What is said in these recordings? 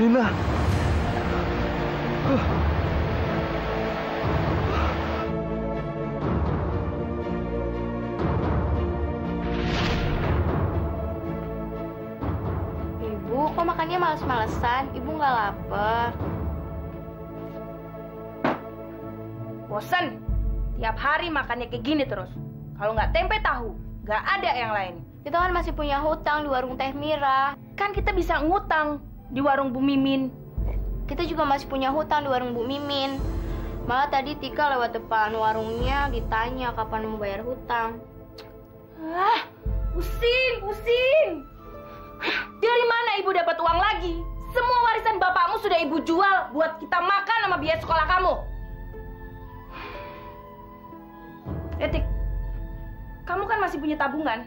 Nina. Ibu, kok makannya males-malesan? Ibu nggak lapar. Bosen. Tiap hari makannya kayak gini terus. Kalau nggak tempe tahu, nggak ada yang lain. Kita kan masih punya hutang di warung Teh Mira. Kan kita bisa ngutang di warung Bu Mimin. Kita juga masih punya hutang di warung Bu Mimin. Malah tadi Tika lewat depan warungnya ditanya kapan mau bayar hutang. Ah, pusing. Dari mana ibu dapat uang lagi? Semua warisan bapakmu sudah ibu jual buat kita makan sama biaya sekolah kamu. Etik, kamu kan masih punya tabungan.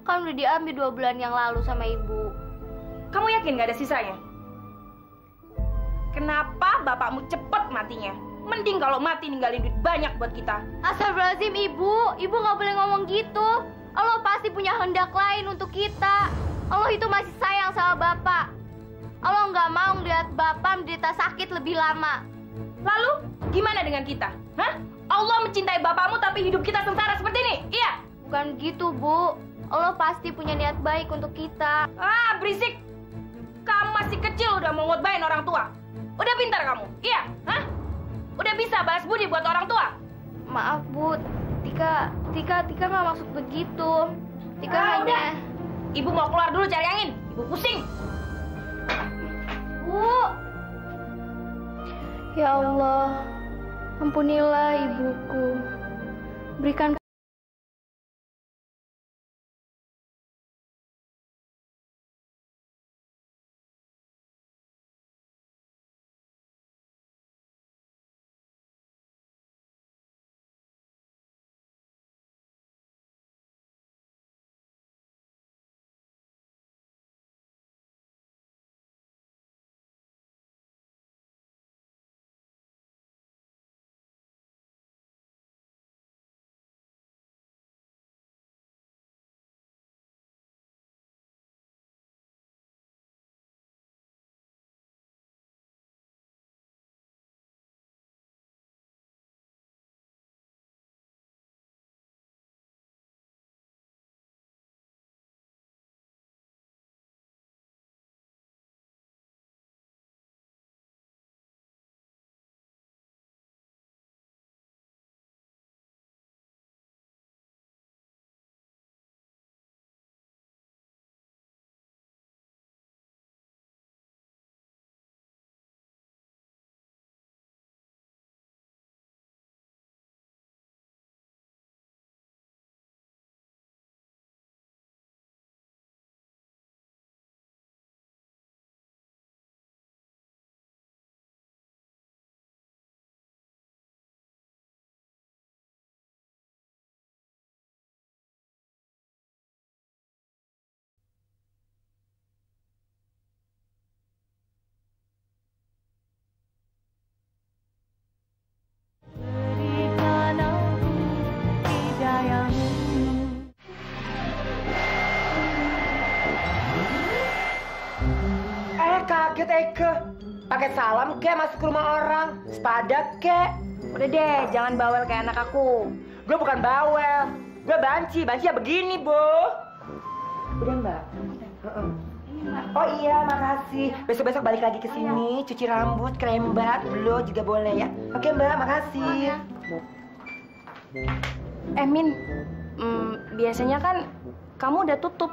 Kan udah diambil 2 bulan yang lalu sama ibu. Kamu yakin gak ada sisanya? Kenapa bapakmu cepet matinya? Mending kalau mati ninggalin duit banyak buat kita. Astagfirullahaladzim, ibu. Ibu nggak boleh ngomong gitu. Allah pasti punya kehendak lain untuk kita. Allah itu masih sayang sama Bapak. Allah nggak mau lihat Bapak menderita sakit lebih lama. Lalu, gimana dengan kita? Hah? Allah mencintai bapakmu tapi hidup kita sengsara seperti ini? Iya? Bukan gitu, Bu. Allah pasti punya niat baik untuk kita. Ah, berisik! Kamu masih kecil udah mau ngotbahin orang tua. Udah pintar kamu? Iya? Hah? Udah bisa balas budi buat orang tua? Maaf, Bu. Tika nggak maksud begitu. Tika hanya... Udah. Ibu mau keluar dulu cari angin. Ibu pusing. Bu. Ya Allah, ampunilah ibuku. Berikan kaget Eke. Pakai salam ke masuk ke rumah orang. Sepadat ke. Udah deh, jangan bawel kayak anak aku. Gue bukan bawel. Gue banci. Banci ya begini, Bu. Udah, Mbak? Oh iya, makasih. Besok-besok balik lagi ke sini, cuci rambut, krembat, blow juga boleh ya. Oke, Mbak, makasih. Min, biasanya kan kamu udah tutup.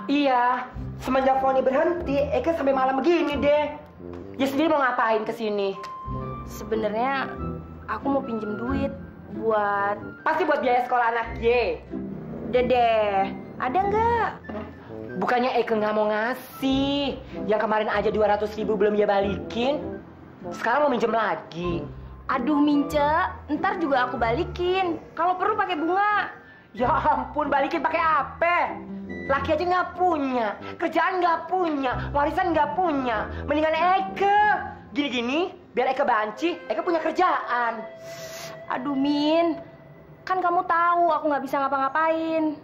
Iya, semenjak Foni berhenti, Eke sampai malam begini deh. Dia sendiri mau ngapain ke sini? Sebenarnya aku mau pinjem duit buat... Pasti buat biaya sekolah anak Ye. Udah deh, ada nggak? Bukannya Eke nggak mau ngasih. Yang kemarin aja 200.000 belum dia balikin. Sekarang mau minjem lagi. Aduh Mince, ntar juga aku balikin. Kalau perlu pakai bunga. Ya ampun, balikin pakai apa? Laki aja nggak punya, kerjaan nggak punya, warisan nggak punya. Mendingan Eke. Gini-gini, biar Eke banci, Eke punya kerjaan. Aduh Min, kan kamu tahu aku nggak bisa ngapa-ngapain.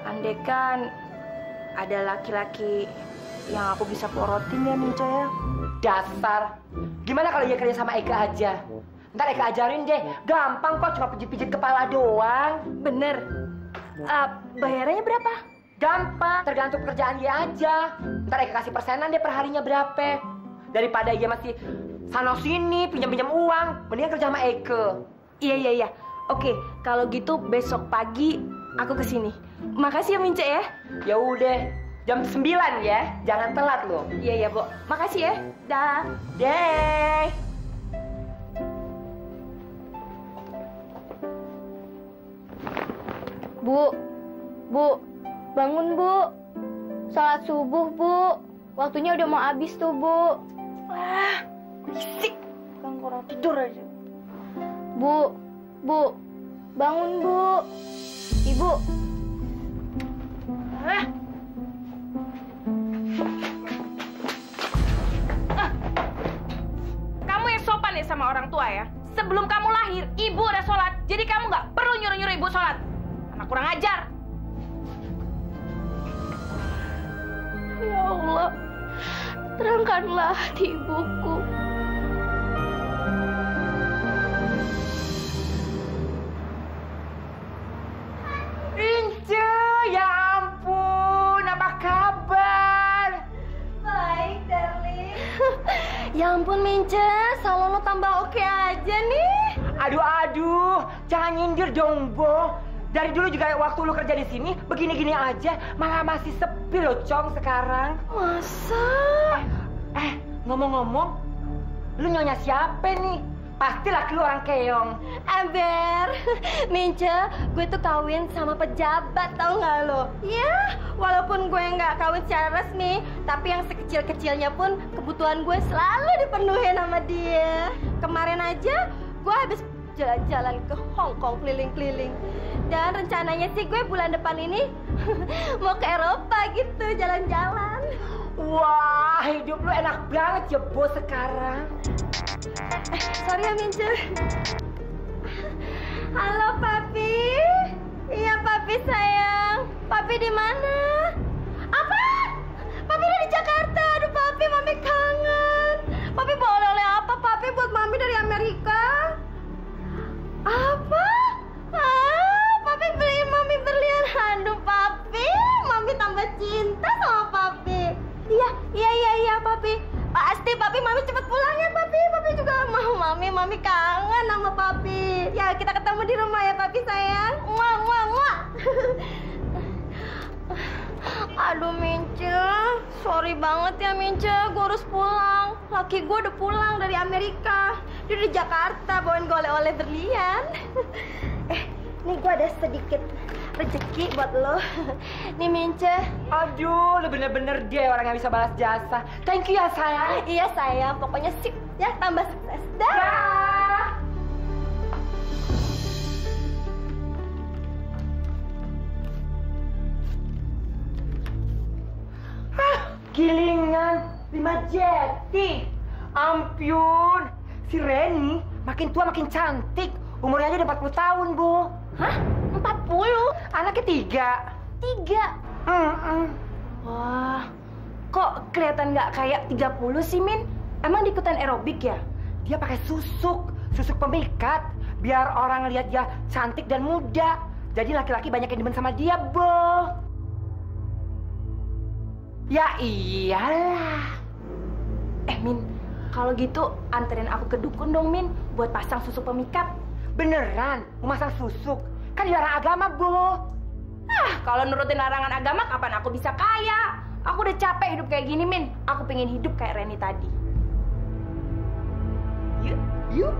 Andekan ada laki-laki yang aku bisa porotin ya, Minca ya. Dasar. Gimana kalau dia kerja sama Eka aja? Ntar Eka ajarin deh. Gampang kok, cuma pijit-pijit kepala doang. Bener. Bayarannya berapa? Gampang, tergantung pekerjaan dia aja. Ntar Eka kasih persenan deh perharinya berapa. Daripada dia masih sana sini pinjam-pinjam uang, mendingan kerja sama Eka. Iya. Oke, kalau gitu besok pagi aku kesini. Makasih ya, Minca ya. Ya udah, jam 9 ya. Jangan telat loh. Iya, Bu. Makasih ya. Dah. Deh. Bu, bangun Bu. Salat subuh Bu. Waktunya udah mau habis tuh Bu. Berisik. Kan orang tidur aja. Bu, bangun Bu. Ibu. Kamu yang sopan ya sama orang tua ya. Sebelum kamu lahir, ibu udah sholat. Jadi kamu nggak perlu nyuruh-nyuruh ibu sholat. Anak kurang ajar. Ya Allah, terangkanlah hati ibuku. Ince, ya ampun, apa kabar? Baik, darling. Ya ampun, Mince, salon lo tambah oke aja nih. Aduh, jangan nyindir dong, Bo. Dari dulu juga waktu lu kerja di sini, begini-gini aja, malah masih sepi loh, Cong, sekarang. Masa? Ngomong-ngomong, lu nyonya siapa nih? Pasti laki lu orang keong. Ember, Mince, gue tuh kawin sama pejabat, tau nggak lo? Ya, walaupun gue nggak kawin secara resmi, tapi yang sekecil-kecilnya pun kebutuhan gue selalu dipenuhi sama dia. Kemarin aja, gue habis jalan-jalan ke Hong Kong keliling-keliling. Dan rencananya sih gue bulan depan ini mau ke Eropa gitu, jalan-jalan. Wah, hidup lu enak banget ya, Bo, sekarang. Sorry ya, Mince. Halo, Papi. Iya, Papi sayang. Papi di mana? Apa? Papi udah di Jakarta. Aduh, Papi, Mami kangen. Papi bawa oleh-oleh apa, Papi, buat Mami dari Amerika? Apa? Papi beliin Mami berlian. Aduh, Papi, Mami tambah cinta sama Papi. Iya, Papi. Pasti, Papi, Mami cepet pulang ya, Papi. Papi juga mau Mami kangen sama Papi. Ya, kita ketemu di rumah ya, Papi sayang. Muah. Aduh, Mince. Sorry banget ya, Mince. Gue harus pulang. Laki gue udah pulang dari Amerika. Dia di Jakarta bawain gue oleh-oleh berlian. Nih gue ada sedikit rezeki buat lo. Nih, Mince. Aduh, lu bener-bener dia orang yang bisa balas jasa. Thank you ya, sayang. Iya, sayang. Pokoknya sip ya, tambah sukses. Dah. Gilingan 5 jeti. Ampun, si Reni makin tua makin cantik. Umurnya aja udah 40 tahun, Bu. Hah? 40? Anaknya 3. Wah, kok kelihatan nggak kayak 30 sih, Min? Emang di ikutan aerobik ya? Dia pakai susuk pemikat. Biar orang lihat dia cantik dan muda. Jadi laki-laki banyak yang demen sama dia, Bo. Ya iyalah. Min, kalau gitu anterin aku ke dukun dong, Min, buat pasang susuk pemikat. Beneran? Mau masang susuk? Kan dilarang agama, Bo. Kalau nurutin larangan agama, kapan aku bisa kaya? Aku udah capek hidup kayak gini, Min. Aku pengen hidup kayak Reni tadi. Yuk.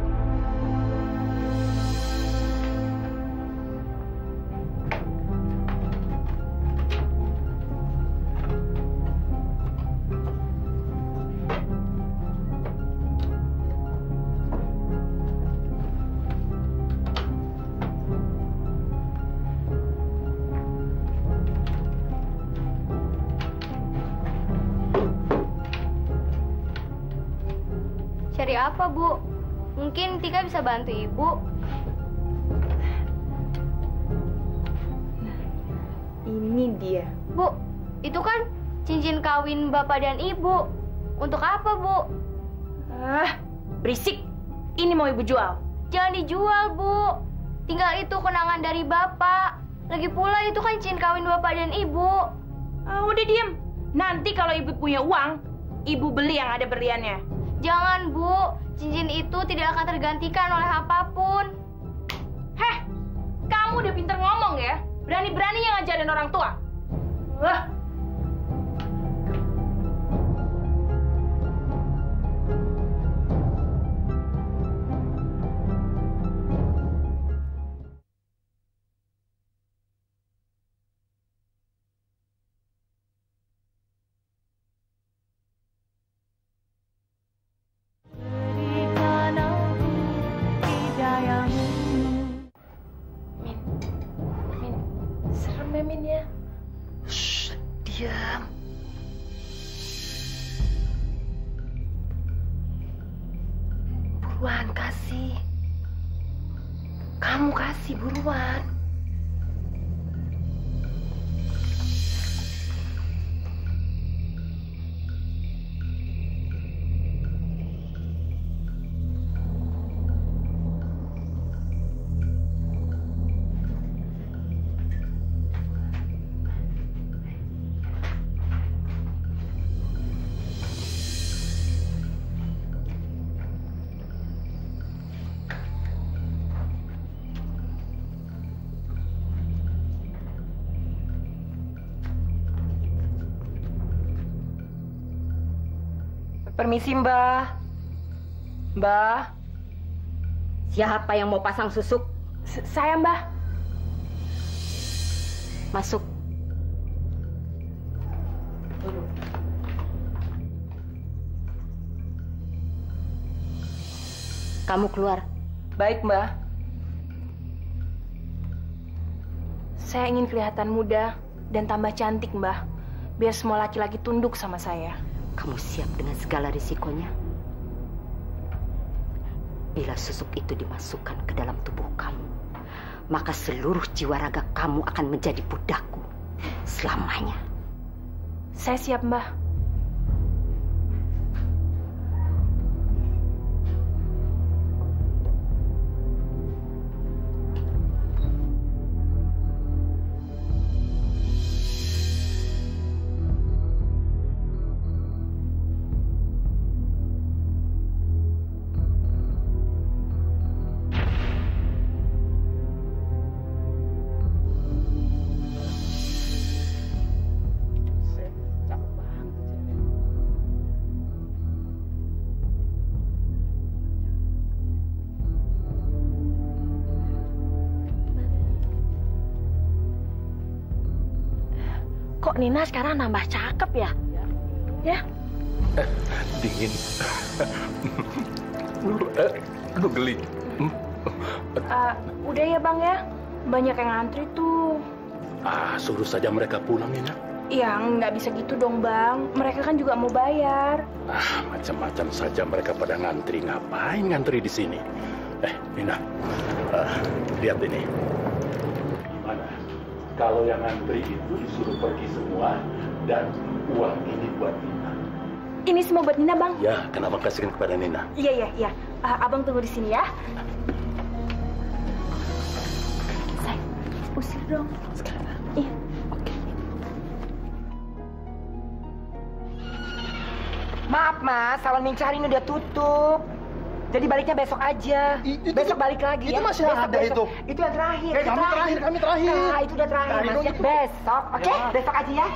Cari apa, Bu? Mungkin Tika bisa bantu Ibu. Ini dia. Bu, itu kan cincin kawin Bapak dan Ibu. Untuk apa, Bu? Berisik. Ini mau Ibu jual. Jangan dijual, Bu. Tinggal itu kenangan dari Bapak. Lagi pula itu kan cincin kawin Bapak dan Ibu. Udah diem. Nanti kalau Ibu punya uang, Ibu beli yang ada berliannya. Jangan, Bu. Cincin itu tidak akan tergantikan oleh apapun. Heh, kamu udah pinter ngomong ya? Berani-beraninya ngajarin orang tua. Min ya. Shh, diam. Buruan kasih. Kamu kasih buruan. Permisi, Mbah. Mbah. Siapa yang mau pasang susuk? Saya, Mbah. Masuk. Kamu keluar. Baik, Mbah. Saya ingin kelihatan muda dan tambah cantik, Mbah. Biar semua laki-laki tunduk sama saya. Kamu siap dengan segala risikonya? Bila susuk itu dimasukkan ke dalam tubuh kamu, maka seluruh jiwa raga kamu akan menjadi budakku selamanya. Saya siap, Mbah. Kok Nina sekarang nambah cakep ya? Ya? Dingin. Aduh, geli. Udah ya, Bang ya. Banyak yang ngantri tuh. Suruh saja mereka pulang, Nina. Ya, nggak bisa gitu dong, Bang. Mereka kan juga mau bayar. Macam-macam saja mereka pada ngantri. Ngapain ngantri di sini? Nina, lihat ini. Gimana? Kalau yang ngantri itu disuruh pergi semua dan uang ini buat Nina. Ini semua buat Nina, Bang? Ya, kenapa kasihkan kepada Nina? Iya. Abang tunggu di sini ya. Say, usir dong. Sekarang. Iya. Oke. Maaf, Mas. Salon Minca hari ini udah tutup. Jadi baliknya besok aja. Besok balik lagi itu ya. masih besok, ada besok. itu. Itu yang terakhir. Kami terakhir. Nah, itu udah terakhir, Cari Mas. dong Ya, itu. besok, oke? Ya. Besok aja ya.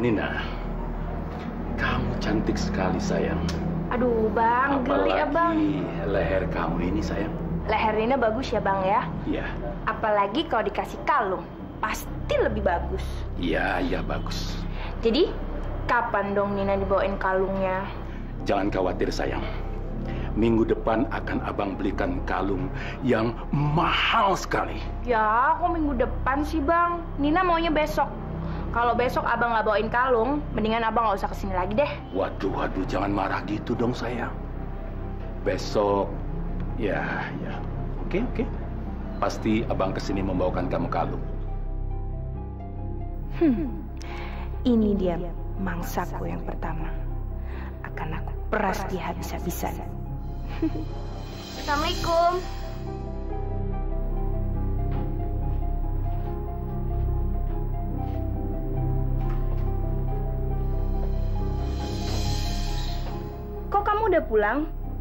Nina, kamu cantik sekali, sayang. Aduh, Bang. Geli ya, Bang. Leher kamu ini, sayang. Leher Nina bagus ya, Bang ya. Iya. Apalagi kalau dikasih kalung. Pasti lebih bagus. Iya, bagus. Jadi, kapan dong Nina dibawain kalungnya? Jangan khawatir, sayang. Minggu depan akan abang belikan kalung yang mahal sekali. Ya, kok minggu depan sih, Bang? Nina maunya besok. Kalau besok abang nggak bawain kalung, mendingan abang nggak usah kesini lagi deh. Waduh, jangan marah gitu dong, sayang. Besok Ya. Oke. Pasti abang kesini membawakan kamu kalung. Ini dia mangsaku yang pertama. Akan aku peras dia habis-habisan. Assalamualaikum. Kok kamu udah pulang?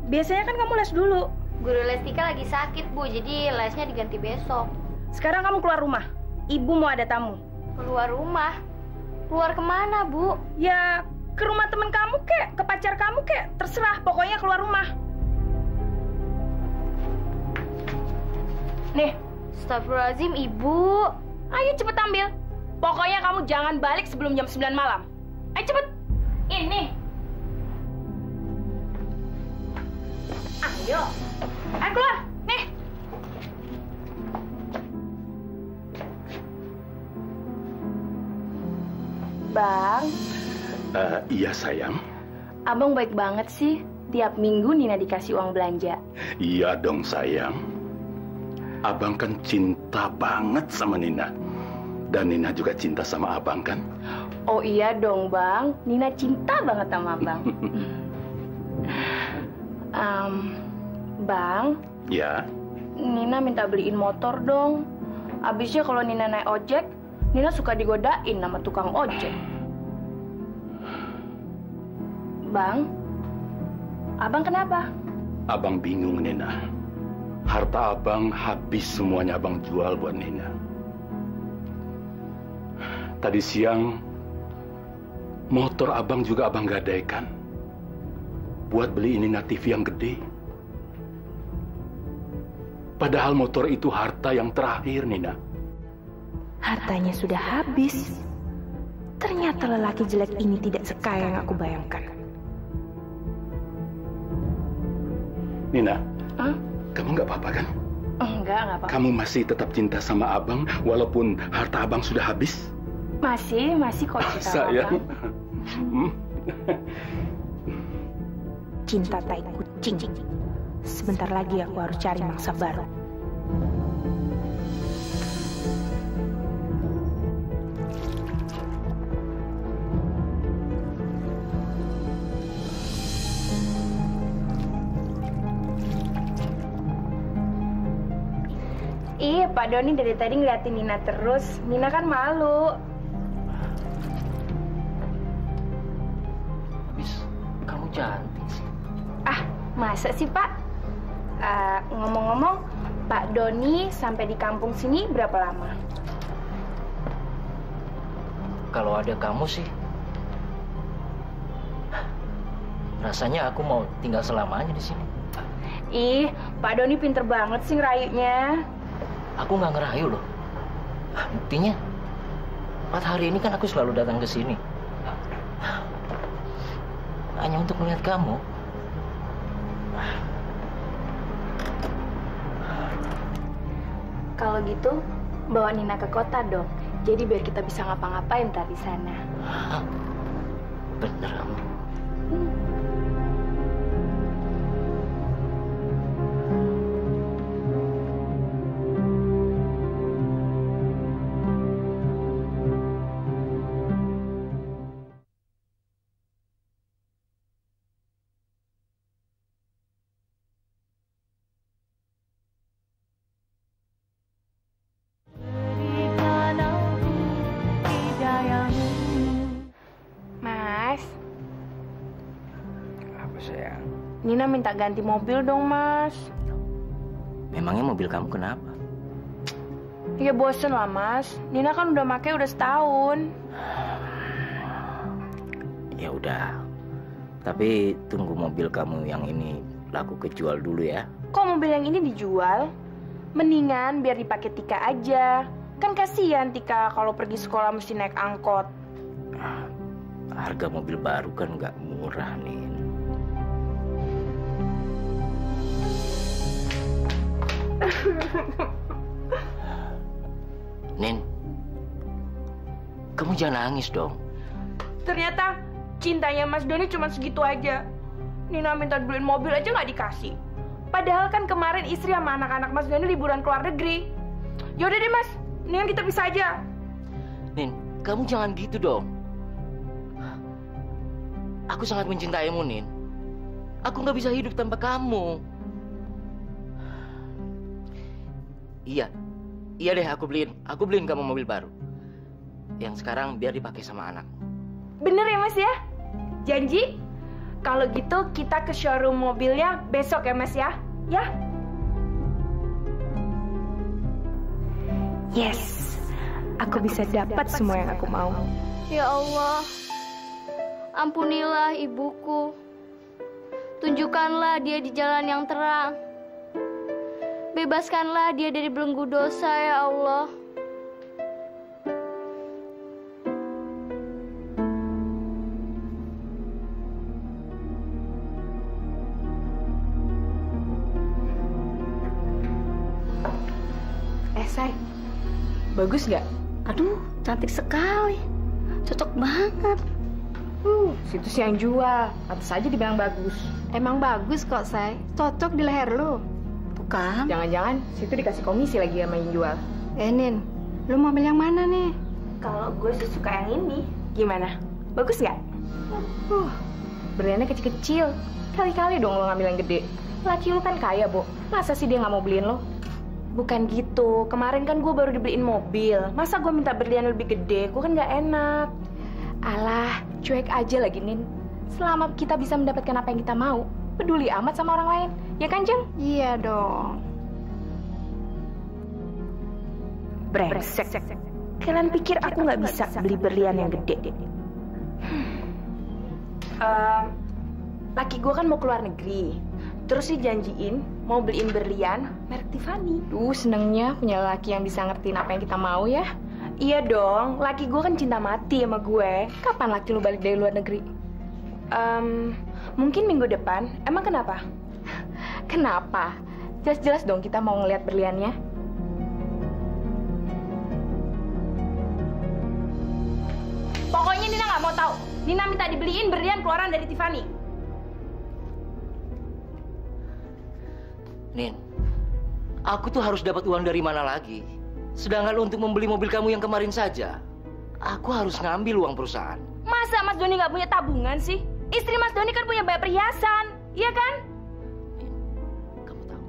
Biasanya kan kamu les dulu. Guru les Tika lagi sakit, Bu. Jadi lesnya diganti besok. Sekarang kamu keluar rumah. Ibu mau ada tamu. Keluar rumah? Keluar kemana, Bu? Ya, ke rumah temen kamu kek, ke pacar kamu kek. Terserah, pokoknya keluar rumah. Nih. Astagfirullahaladzim, Ibu. Ayo cepet ambil. Pokoknya kamu jangan balik sebelum jam 9 malam. Ayo cepet. Ini. Ayo. Ayo keluar. Nih. Bang. Iya sayang. Abang baik banget sih. Tiap minggu Nina dikasih uang belanja. Iya dong sayang. Abang kan cinta banget sama Nina. Dan Nina juga cinta sama abang kan? Oh iya dong bang. Nina cinta banget sama abang. Bang. Ya. Nina minta beliin motor dong. Abisnya kalau Nina naik ojek, Nina suka digodain sama tukang ojek. Bang, abang kenapa? Abang bingung, Nina. Harta abang habis semuanya abang jual buat Nina. Tadi siang, motor abang juga abang gadaikan. Buat beli Nina TV yang gede. Padahal motor itu harta yang terakhir, Nina. Hartanya sudah habis. Ternyata lelaki jelek ini tidak sekaya yang aku bayangkan. Nina, Hah? kamu nggak apa-apa kan? Enggak apa-apa. Kamu masih tetap cinta sama abang walaupun harta abang sudah habis? Masih kok cinta sama Sayang. abang. Cinta tai kucing. Sebentar lagi aku harus cari mangsa baru. Ih, Pak Doni dari tadi ngeliatin Nina terus. Nina kan malu. Habis, kamu cantik sih. Ah, masa sih, Pak? Ngomong-ngomong, Pak Doni sampai di kampung sini berapa lama? Kalau ada kamu sih, rasanya aku mau tinggal selamanya di sini. Ih, Pak Doni pinter banget sih ngerayunya. Aku nggak ngerayu loh. Buktinya, 4 hari ini kan aku selalu datang ke sini. Hanya untuk melihat kamu. Kalau gitu, bawa Nina ke kota dong. Jadi biar kita bisa ngapa-ngapain ntar di sana. Hah? Bener kamu. Mas, Apa sayang? Nina minta ganti mobil dong, Mas. Memangnya mobil kamu kenapa? Ya bosen lah, Mas. Nina kan udah pakai udah setahun. Ya udah. Tapi tunggu mobil kamu yang ini laku kejual dulu ya. Kok mobil yang ini dijual? Mendingan biar dipakai Tika aja. Kan kasihan Tika kalau pergi sekolah mesti naik angkot. Harga mobil baru kan nggak murah nih. Nin, kamu jangan nangis dong. Ternyata cintanya Mas Doni cuma segitu aja. Nina minta beliin mobil aja nggak dikasih. Padahal kan kemarin istri sama anak-anak Mas Doni liburan ke luar negeri. Yaudah deh Mas, mendingan kita pisah aja. Nin, kamu jangan gitu dong. Aku sangat mencintaimu, Nin. Aku nggak bisa hidup tanpa kamu. Iya deh, aku beliin kamu mobil baru. Yang sekarang biar dipakai sama anak. Bener ya Mas ya? Janji? Kalau gitu kita ke showroom mobilnya besok ya Mas ya? Ya? Yes, aku bisa dapat semua yang aku mau. Ya Allah, ampunilah ibuku. Tunjukkanlah dia di jalan yang terang. Bebaskanlah dia dari belenggu dosa, ya Allah. Say, bagus nggak? Aduh, cantik sekali. Cocok banget. Situs yang jual. Pantes aja dibilang bagus. Emang bagus kok, Say. Cocok di leher lu. Bukan? Jangan-jangan situ dikasih komisi lagi sama yang jual. Nin, lu mau ambil yang mana nih? Kalau gue sih suka yang ini. Gimana? Bagus nggak? Berliannya kecil-kecil. Kali-kali dong lo ngambil yang gede. Laki lu kan kaya, Bo. Masa sih dia nggak mau beliin lo? Bukan gitu. Kemarin kan gue baru dibeliin mobil. Masa gue minta berlian lebih gede? Gue kan nggak enak. Alah, cuek aja lagi, Nin. Selama kita bisa mendapatkan apa yang kita mau, peduli amat sama orang lain. Ya kan, Jeng? Iya dong. Brengsek. Kalian pikir aku nggak bisa beli berlian yang gede? Laki gue kan mau keluar negeri. Terus sih janjiin mau beliin berlian merek Tiffany. Senengnya punya laki yang bisa ngertiin apa yang kita mau ya. Iya dong, laki gue kan cinta mati sama gue. Kapan laki lu balik dari luar negeri? Mungkin minggu depan. Emang kenapa? Kenapa? Jelas-jelas dong kita mau ngeliat berliannya. Pokoknya Nina nggak mau tahu. Nina minta dibeliin berlian keluaran dari Tiffany. Nin, aku tuh harus dapat uang dari mana lagi? Sedangkan untuk membeli mobil kamu yang kemarin saja, aku harus ngambil uang perusahaan. Masa Mas Doni nggak punya tabungan sih? Istri Mas Doni kan punya banyak perhiasan, iya kan? Nin, kamu tahu,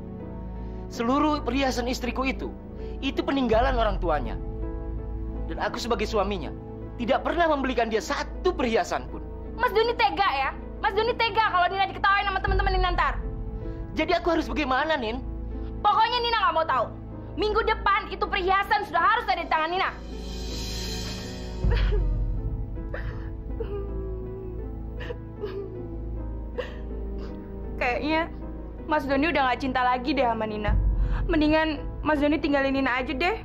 seluruh perhiasan istriku itu peninggalan orang tuanya. Dan aku sebagai suaminya, tidak pernah membelikan dia satu perhiasan pun. Mas Doni tega ya? Mas Doni tega kalau Nina diketawain sama teman-teman Nina ntar. Jadi aku harus bagaimana, Nin? Pokoknya Nina nggak mau tahu. Minggu depan itu perhiasan sudah harus ada di tangan Nina. Kayaknya Mas Doni udah nggak cinta lagi deh sama Nina. Mendingan Mas Doni tinggalin Nina aja deh.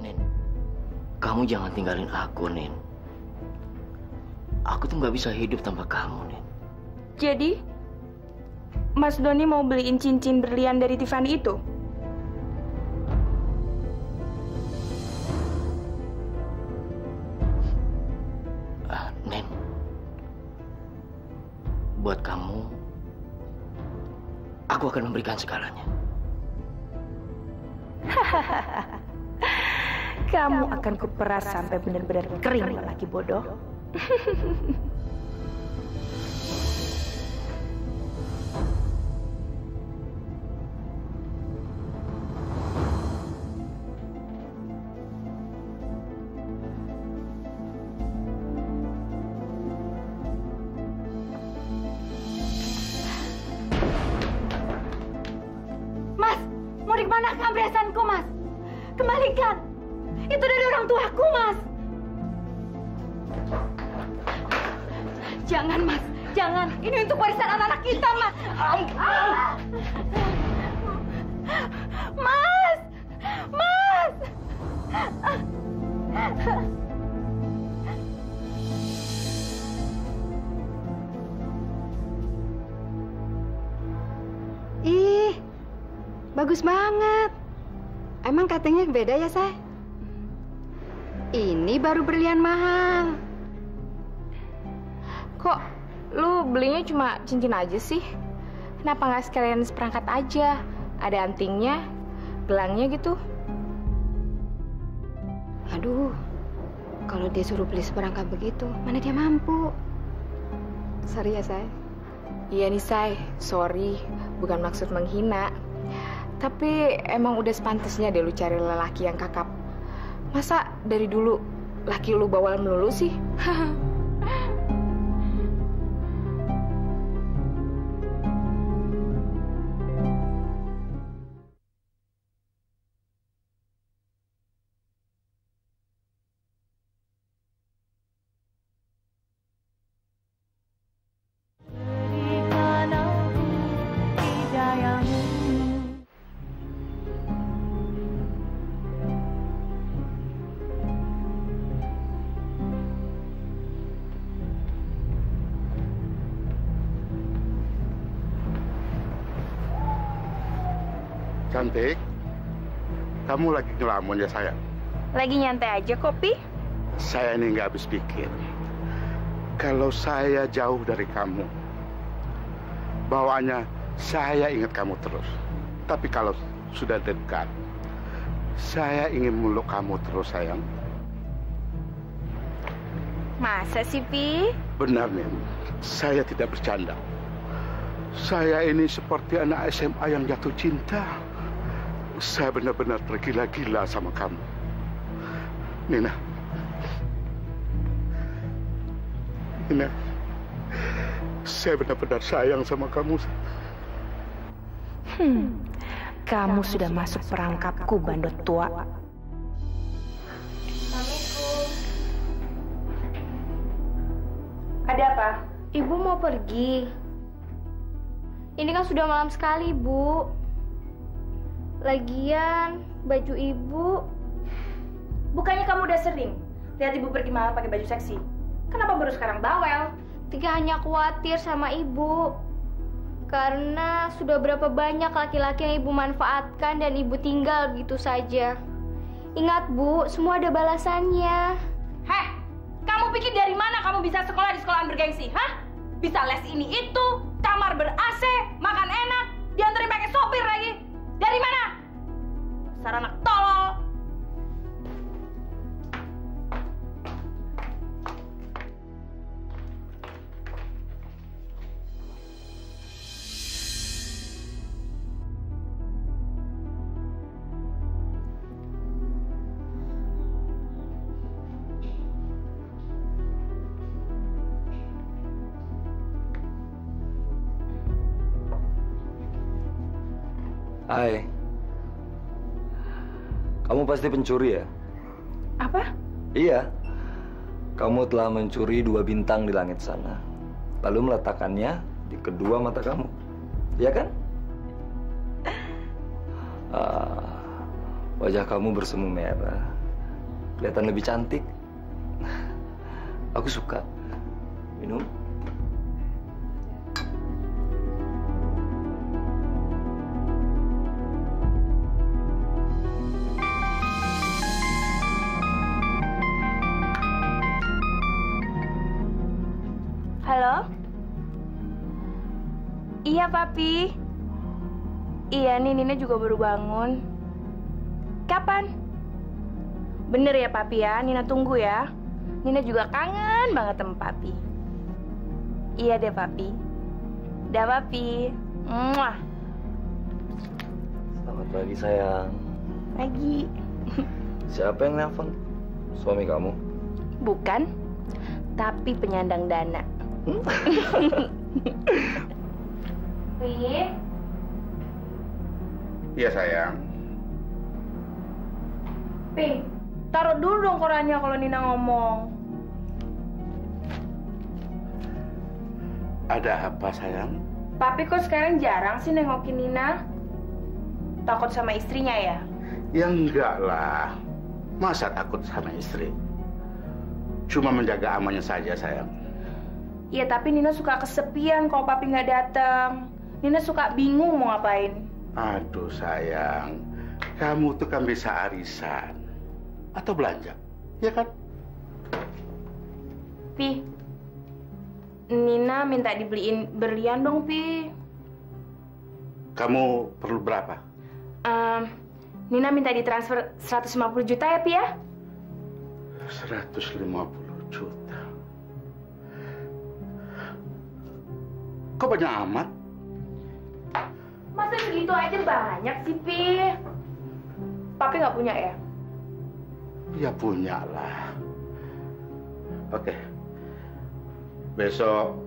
Nin, kamu jangan tinggalin aku, Nin. Aku tuh nggak bisa hidup tanpa kamu, Nin. Jadi, Mas Doni mau beliin cincin berlian dari Tiffany itu? Nin, buat kamu, aku akan memberikan segalanya. Kamu akan kuperas sampai benar-benar kering, lelaki bodoh. Mas, mau di mana perhiasanku, Mas? Kembalikan. Itu dari orang tuaku, Mas. Jangan, Mas. Jangan. Ini untuk warisan anak-anak kita, Mas. Mas! Mas! bagus banget. Emang katanya beda ya, Say? Ini baru berlian mahal. Kok lu belinya cuma cincin aja sih? Kenapa nggak sekalian seperangkat aja? Ada antingnya, gelangnya gitu. Aduh, kalau dia suruh beli seperangkat begitu, mana dia mampu? Sorry ya, Say. Iya nih, Say. Sorry, bukan maksud menghina. Tapi emang udah sepantasnya deh lu cari lelaki yang kakap. Masa dari dulu laki lu bawal melulu sih? Cantik, kamu lagi ngelamun ya sayang? Lagi nyantai aja, Kopi. Saya ini nggak habis pikir. Kalau saya jauh dari kamu, bawaannya saya ingat kamu terus. Tapi kalau sudah dekat, saya ingin meluk kamu terus, sayang. Masa sih, Pi? Benar, Nin. Saya tidak bercanda. Saya ini seperti anak SMA yang jatuh cinta. Saya benar-benar tergila-gila sama kamu. Nina. Nina. Saya benar-benar sayang sama kamu. Kamu sudah masuk perangkapku, bandot tua. Ada apa? Ibu mau pergi. Ini kan sudah malam sekali, Bu. Lagian, baju ibu... Bukannya kamu udah sering lihat ibu pergi malam pakai baju seksi? Kenapa baru sekarang bawel? Tika hanya khawatir sama ibu. Karena sudah berapa banyak laki-laki yang ibu manfaatkan dan ibu tinggal begitu saja. Ingat, Bu, semua ada balasannya. Heh, kamu pikir dari mana kamu bisa sekolah di sekolahan bergengsi, hah? Bisa les ini itu, kamar ber-AC, makan enak, diantarin pakai sopir lagi. Dari mana? Dasar anak tolol. Hai. Kamu pasti pencuri ya? Apa? Iya. Kamu telah mencuri 2 bintang di langit sana. Lalu meletakkannya di kedua mata kamu. Iya kan? Wajah kamu bersemu merah. Kelihatan lebih cantik. Aku suka. Minum? Halo? Iya, Papi. Iya nih, Nina juga baru bangun. Kapan? Bener ya, Papi ya? Nina tunggu ya. Nina juga kangen banget sama Papi. Iya deh, Papi. Dah, Papi. Muah. Selamat pagi, sayang. Pagi. Siapa yang nelfon? Suami kamu? Bukan, tapi penyandang dana. Pi? Iya, sayang. Pi, taruh dulu dong korannya kalau Nina ngomong. Ada apa, sayang? Papi kok sekarang jarang sih nengokin Nina? Takut sama istrinya ya? Ya enggak lah. Masa takut sama istri? Cuma menjaga amannya saja, sayang. Iya, tapi Nina suka kesepian kalau Papi nggak datang. Nina suka bingung mau ngapain. Aduh sayang, kamu tuh kan bisa arisan atau belanja, ya kan? Pi, Nina minta dibeliin berlian dong, Pi. Kamu perlu berapa? Nina minta ditransfer 150 juta ya, Pi ya? 150 juta. Kok banyak amat? Masa segitu aja banyak sih, Pi? Papi nggak punya ya? Ya punya lah. Oke. Besok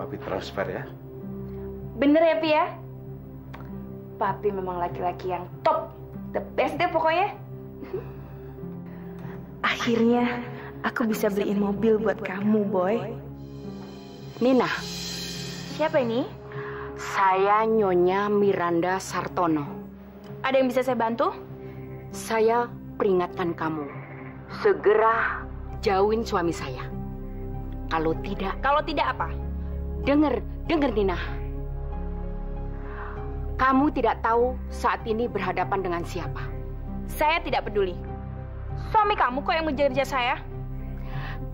Papi transfer ya. Bener ya, Pi ya? Papi memang laki-laki yang top. The best deh pokoknya. Akhirnya aku bisa beliin mobil buat kamu, Boy. Nina, Siapa ini? saya Nyonya Miranda Sartono. Ada yang bisa saya bantu? Saya peringatkan kamu, segera jauhin suami saya. Kalau tidak, Kalau tidak apa? dengar Nina. Kamu tidak tahu saat ini berhadapan dengan siapa. Saya tidak peduli. Suami kamu kok yang mengejar saya?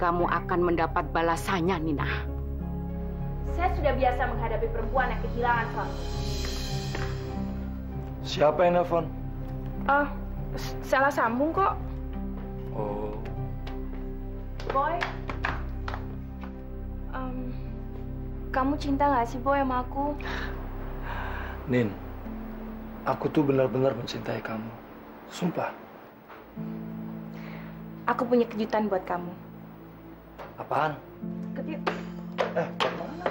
Kamu akan mendapat balasannya, Nina. Saya sudah biasa menghadapi perempuan yang kehilangan suami. Siapa yang nelfon? Salah sambung kok. Oh, Boy. Kamu cinta nggak sih, Boy, sama aku? Nin, aku tuh benar-benar mencintai kamu. Sumpah. Aku punya kejutan buat kamu. Apaan? Ikut yuk. Kemana?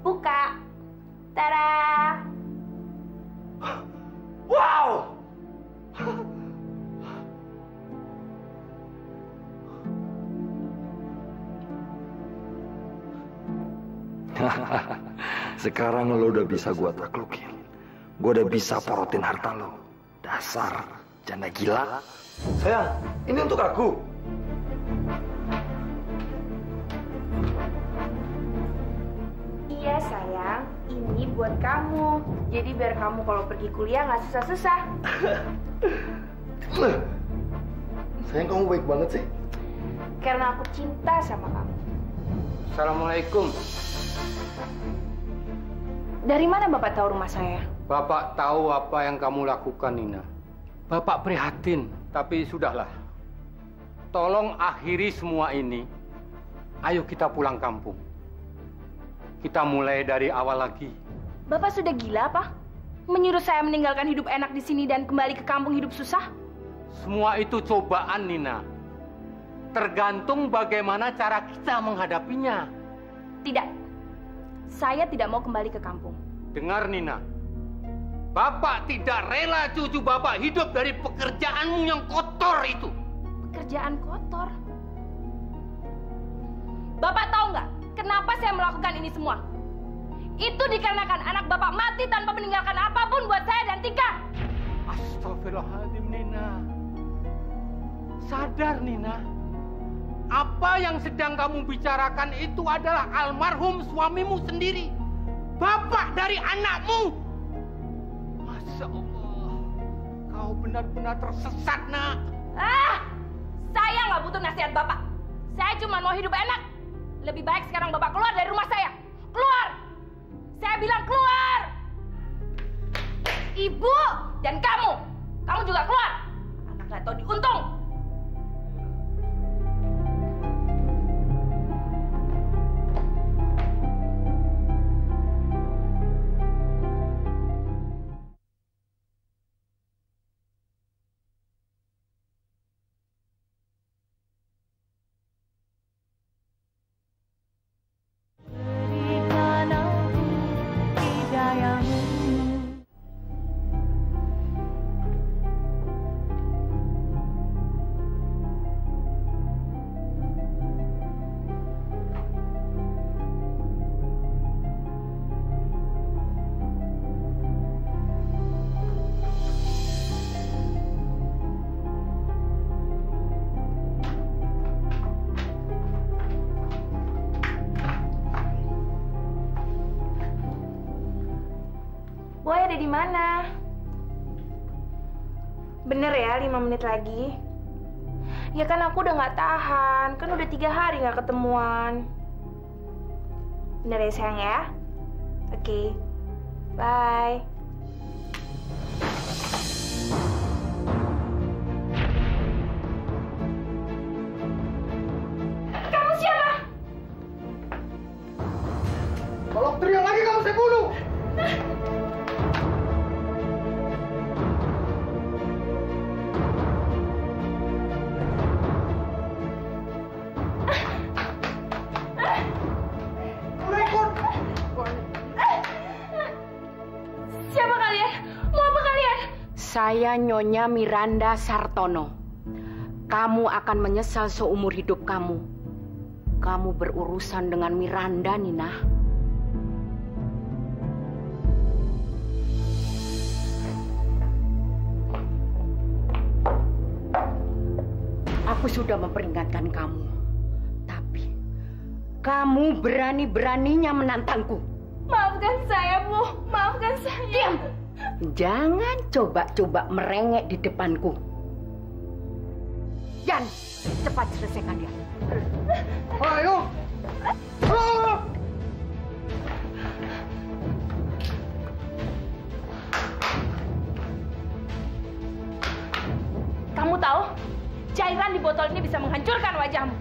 Buka. Tada! Wow! Sekarang lo udah bisa gua taklukin. Gua udah bisa porotin harta lo. Dasar janda gila. Sayang, ini untuk aku. Iya, sayang. Ini buat kamu. Jadi biar kamu kalau pergi kuliah nggak susah-susah. Sayang, kamu baik banget sih. Karena aku cinta sama kamu. Assalamualaikum. Dari mana Bapak tahu rumah saya? Bapak tahu apa yang kamu lakukan, Nina. Bapak prihatin, tapi sudahlah. Tolong akhiri semua ini. Ayo kita pulang kampung. Kita mulai dari awal lagi. Bapak sudah gila, apa? Menyuruh saya meninggalkan hidup enak di sini dan kembali ke kampung hidup susah? Semua itu cobaan, Nina. Tergantung bagaimana cara kita menghadapinya. Tidak. Saya tidak mau kembali ke kampung. Dengar, Nina. Bapak tidak rela cucu Bapak hidup dari pekerjaanmu yang kotor itu. Pekerjaan kotor? Bapak tahu nggak kenapa saya melakukan ini semua? Itu dikarenakan anak Bapak mati tanpa meninggalkan apapun buat saya dan Tika. Astagfirullahaladzim, Nina. Sadar, Nina. Apa yang sedang kamu bicarakan itu adalah almarhum suamimu sendiri. Bapak dari anakmu. Masya Allah. Kau benar-benar tersesat, nak. Saya nggak butuh nasihat Bapak. Saya cuma mau hidup enak. Lebih baik sekarang Bapak keluar dari rumah saya. Keluar! Saya bilang keluar! Ibu dan kamu. Kamu juga keluar. Anak nggak tahu diuntung. Bener ya, 5 menit lagi. Ya kan aku udah nggak tahan, kan udah 3 hari nggak ketemuan. Bener ya sayang ya? Oke, bye. Kamu siapa? Kalau teriak lagi kamu saya bunuh. Siapa kalian? Mau apa kalian? Saya Nyonya Miranda Sartono. Kamu akan menyesal seumur hidup kamu. Kamu berurusan dengan Miranda, Nina. Aku sudah memperingatkan kamu. Tapi kamu berani-beraninya menantangku. Maafkan saya, Bu. Maafkan saya. Diam! Jangan coba-coba merengek di depanku. Yan, cepat selesaikan dia. Ayo! Kamu tahu, cairan di botol ini bisa menghancurkan wajahmu.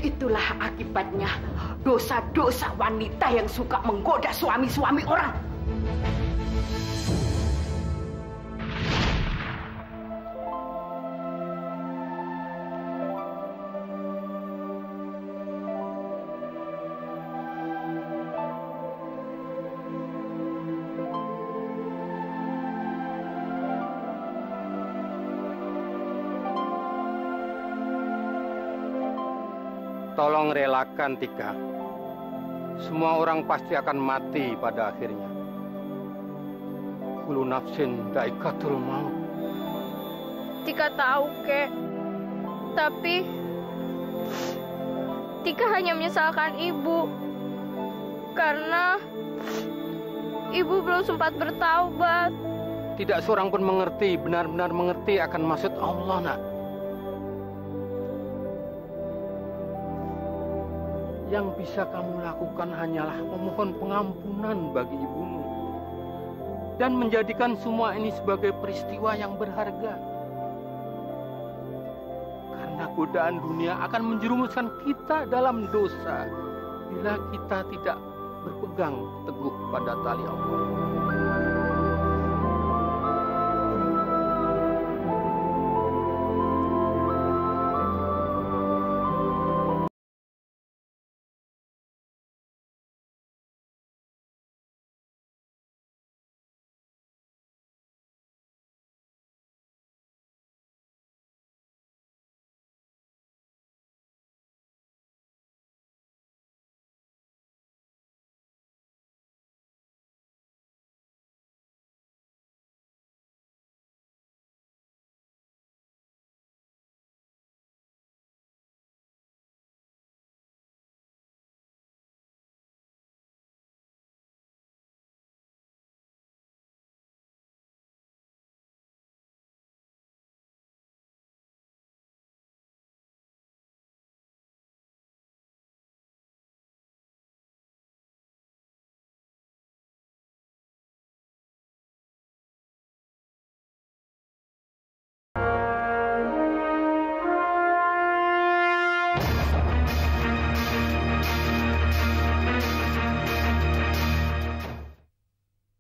Itulah akibatnya dosa-dosa wanita yang suka menggoda suami-suami orang. Tolong relakan, Tika. Semua orang pasti akan mati pada akhirnya. Kullu nafsin dha'iqatul maut. Tika tahu, Kek. Tapi Tika hanya menyesalkan Ibu. Karena Ibu belum sempat bertaubat. Tidak seorang pun mengerti, benar-benar mengerti akan maksud Allah, Nak. Yang bisa kamu lakukan hanyalah memohon pengampunan bagi ibumu. Dan menjadikan semua ini sebagai peristiwa yang berharga. Karena godaan dunia akan menjerumuskan kita dalam dosa bila kita tidak berpegang teguh pada tali Allah.